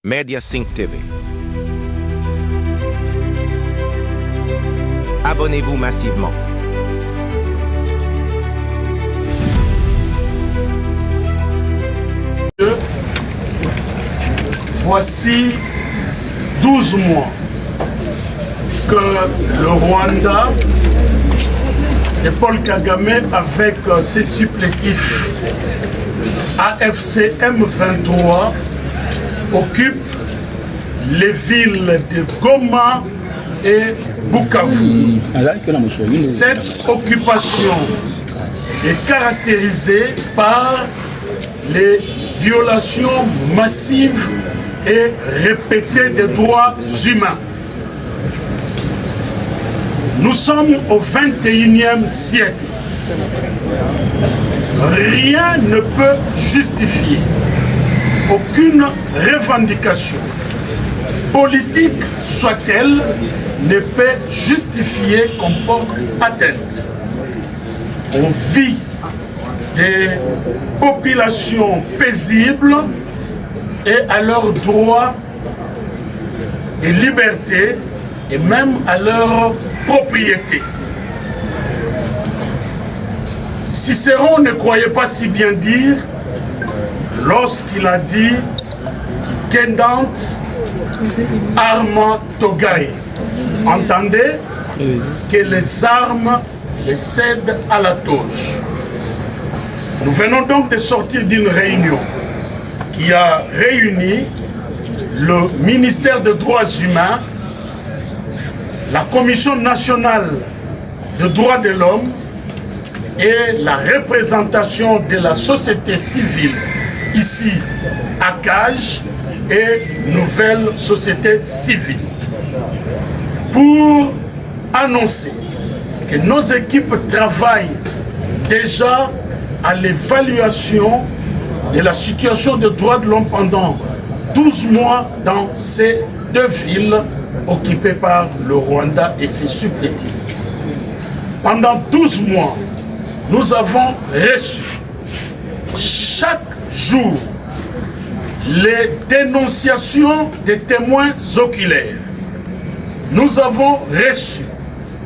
Media Sync TV. Abonnez-vous massivement. Voici 12 mois que le Rwanda de Paul Kagame avec ses supplétifs AFC M23 occupe les villes de Goma et Bukavu. Cette occupation est caractérisée par les violations massives et répétées des droits humains. Nous sommes au XXIe siècle. Rien ne peut justifier aucune revendication, politique soit-elle, ne peut justifier qu'on porte atteinte aux vies des populations paisibles et à leurs droits et libertés et même à leur propriété. Cicéron ne croyait pas si bien dire lorsqu'il a dit Kendant arma togai. Entendez que les armes les cèdent à la toge. Nous venons donc de sortir d'une réunion qui a réuni le ministère des Droits humains, la Commission nationale des droits de l'homme et la représentation de la société civile ici à CAGE et Nouvelle Société Civile pour annoncer que nos équipes travaillent déjà à l'évaluation de la situation des droits de l'homme pendant 12 mois dans ces deux villes occupées par le Rwanda et ses supplétifs. Pendant 12 mois, nous avons reçu chaque jour les dénonciations des témoins oculaires. Nous avons reçu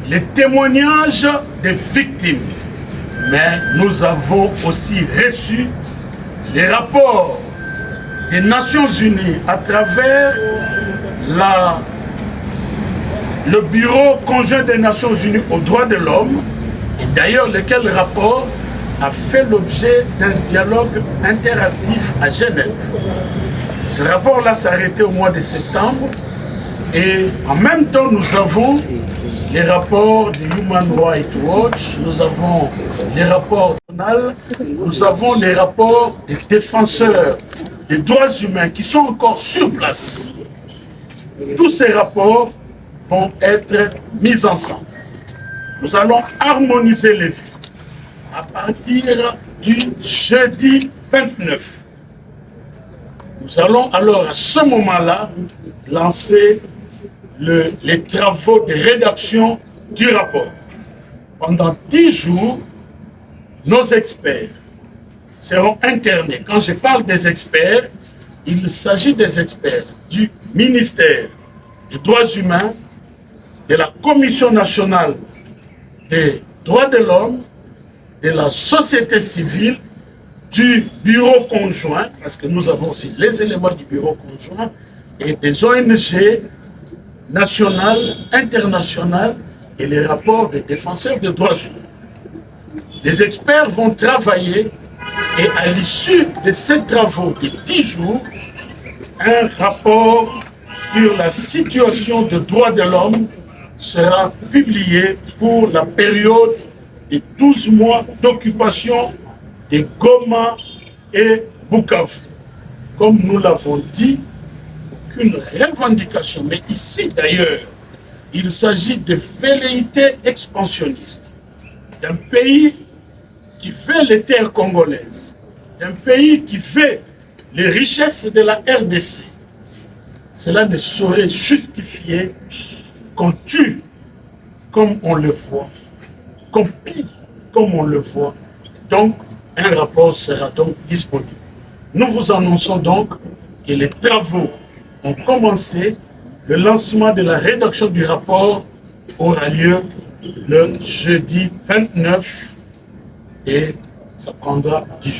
les témoignages des victimes, mais nous avons aussi reçu les rapports des Nations Unies à travers le Bureau conjoint des Nations Unies aux droits de l'homme, et d'ailleurs lequel rapport a fait l'objet d'un dialogue interactif à Genève. Ce rapport-là s'est arrêté au mois de septembre et en même temps nous avons les rapports de Human Rights Watch, nous avons les rapports nationaux, nous avons les rapports des défenseurs des droits humains qui sont encore sur place. Tous ces rapports vont être mis ensemble. Nous allons harmoniser les vues à partir du jeudi 29. Nous allons alors à ce moment-là lancer les travaux de rédaction du rapport. Pendant 10 jours, nos experts seront internés. Quand je parle des experts, il s'agit des experts du ministère des droits humains, de la Commission nationale des droits de l'homme, de la société civile, du bureau conjoint, parce que nous avons aussi les éléments du bureau conjoint, et des ONG nationales, internationales, et les rapports des défenseurs des droits humains. Les experts vont travailler, et à l'issue de ces travaux de 10 jours, un rapport sur la situation des droits de l'homme sera publié pour la période de 12 mois d'occupation de Goma et Bukavu. Comme nous l'avons dit, aucune revendication. Mais ici d'ailleurs, il s'agit de velléités expansionnistes d'un pays qui fait les terres congolaises, d'un pays qui fait les richesses de la RDC. Cela ne saurait justifier qu'on tue comme on le voit, qu'on pille comme on le voit. Donc, un rapport sera donc disponible. Nous vous annonçons donc que les travaux ont commencé. Le lancement de la rédaction du rapport aura lieu le jeudi 29 et ça prendra 10 jours.